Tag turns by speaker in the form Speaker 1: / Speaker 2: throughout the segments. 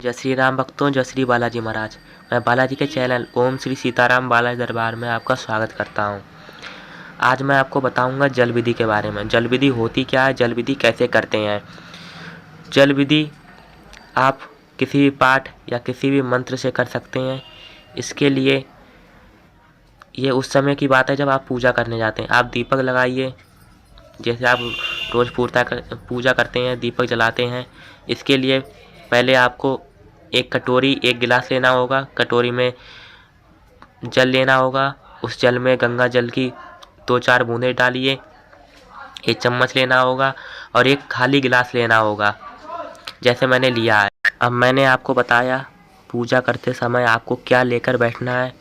Speaker 1: जय श्री राम भक्तों, जय श्री बालाजी महाराज। मैं बालाजी के चैनल ओम श्री सीताराम बालाजी दरबार में आपका स्वागत करता हूं। आज मैं आपको बताऊंगा जल विधि के बारे में। जल विधि होती क्या है, जल विधि कैसे करते हैं। जल विधि आप किसी भी पाठ या किसी भी मंत्र से कर सकते हैं। इसके लिए ये उस समय की बात है जब आप पूजा करने जाते हैं। आप दीपक लगाइए, जैसे आप रोज़ पूजा करते हैं, दीपक जलाते हैं। इसके लिए पहले आपको एक कटोरी, एक गिलास लेना होगा। कटोरी में जल लेना होगा। उस जल में गंगा जल की 2-4 बूंदें डालिए। एक चम्मच लेना होगा और एक खाली गिलास लेना होगा, जैसे मैंने लिया है। अब मैंने आपको बताया पूजा करते समय आपको क्या लेकर बैठना है।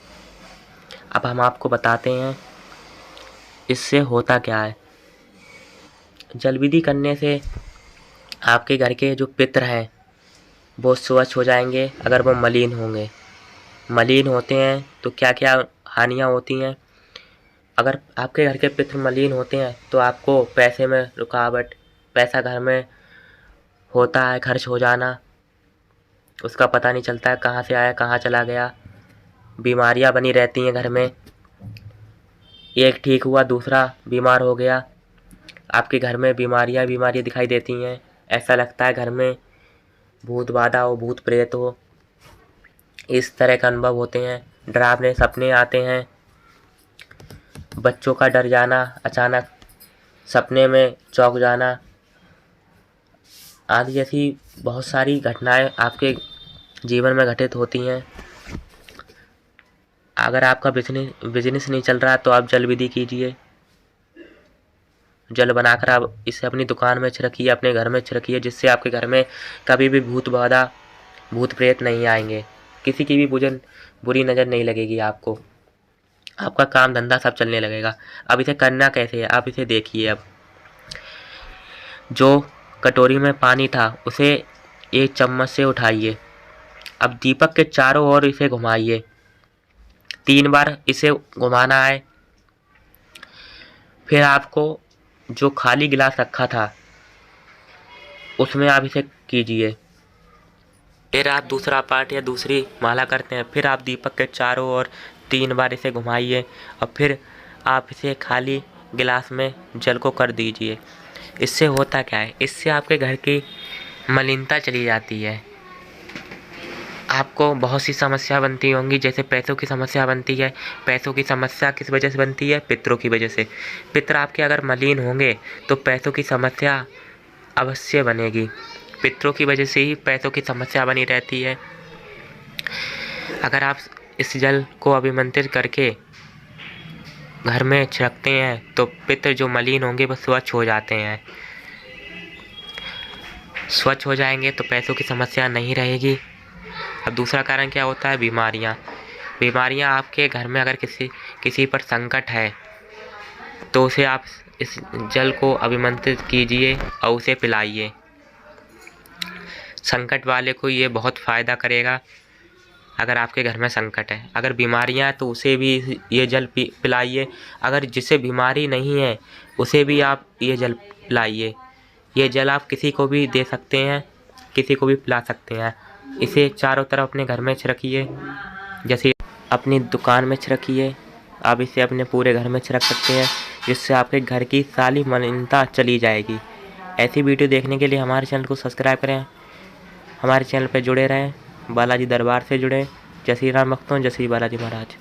Speaker 1: अब हम आपको बताते हैं इससे होता क्या है। जल विधि करने से आपके घर के जो पितर हैं वो स्वच्छ हो जाएंगे। अगर वो मलिन होंगे, मलिन होते हैं तो क्या क्या हानियाँ होती हैं। अगर आपके घर के पितर मलिन होते हैं तो आपको पैसे में रुकावट, पैसा घर में होता है खर्च हो जाना, उसका पता नहीं चलता है कहाँ से आया कहाँ चला गया। बीमारियां बनी रहती हैं घर में। एक ठीक हुआ दूसरा बीमार हो गया। आपके घर में बीमारियां दिखाई देती हैं। ऐसा लगता है घर में भूत बाधा हो, भूत प्रेत हो। इस तरह का अनुभव होते हैं। डरावने सपने आते हैं। बच्चों का डर जाना, अचानक सपने में चौंक जाना आदि जैसी बहुत सारी घटनाएं आपके जीवन में घटित होती हैं। अगर आपका बिजनेस नहीं चल रहा तो आप जल विधि कीजिए। जल बनाकर आप इसे अपनी दुकान में छिड़किए, अपने घर में छिड़किए, जिससे आपके घर में कभी भी भूत बाधा, भूत प्रेत नहीं आएंगे। किसी की भी बुरी नज़र नहीं लगेगी आपको। आपका काम धंधा सब चलने लगेगा। अब इसे करना कैसे है आप इसे देखिए। अब जो कटोरी में पानी था उसे एक चम्मच से उठाइए। अब दीपक के चारों ओर इसे घुमाइए। 3 बार इसे घुमाना है। फिर आपको जो खाली गिलास रखा था उसमें आप इसे कीजिए। फिर आप दूसरा पाठ या दूसरी माला करते हैं। फिर आप दीपक के चारों ओर 3 बार इसे घुमाइए और फिर आप इसे खाली गिलास में जल को कर दीजिए। इससे होता क्या है, इससे आपके घर की मलिनता चली जाती है। आपको बहुत सी समस्या बनती होंगी, जैसे पैसों की समस्या बनती है। पैसों की समस्या किस वजह से बनती है? पितरों की वजह से। पितर आपके अगर मलिन होंगे तो पैसों की समस्या अवश्य बनेगी। पितरों की वजह से ही पैसों की समस्या बनी रहती है। अगर आप इस जल को अभिमंत्रित करके घर में छिड़कते हैं तो पितर जो मलिन होंगे वो स्वच्छ हो जाते हैं। स्वच्छ हो जाएंगे तो पैसों की समस्या नहीं रहेगी। अब दूसरा कारण क्या होता है? बीमारियां आपके घर में अगर किसी पर संकट है तो उसे आप इस जल को अभिमंत्रित कीजिए और उसे पिलाइए। संकट वाले को ये बहुत फ़ायदा करेगा। अगर आपके घर में संकट है, अगर बीमारियां हैं तो उसे भी ये जल पिलाइए। अगर जिसे बीमारी नहीं है उसे भी आप ये जल पिलाइए। ये जल आप किसी को भी दे सकते हैं, किसी को भी पिला सकते हैं। इसे चारों तरफ अपने घर में छिड़किए, जैसे अपनी दुकान में छिड़किए। आप इसे अपने पूरे घर में छिड़क सकते हैं, जिससे आपके घर की सारी मलिनता चली जाएगी। ऐसी वीडियो देखने के लिए हमारे चैनल को सब्सक्राइब करें। हमारे चैनल पर जुड़े रहें। बालाजी दरबार से जुड़ें। जय श्री राम भक्तों, जय श्री बालाजी महाराज।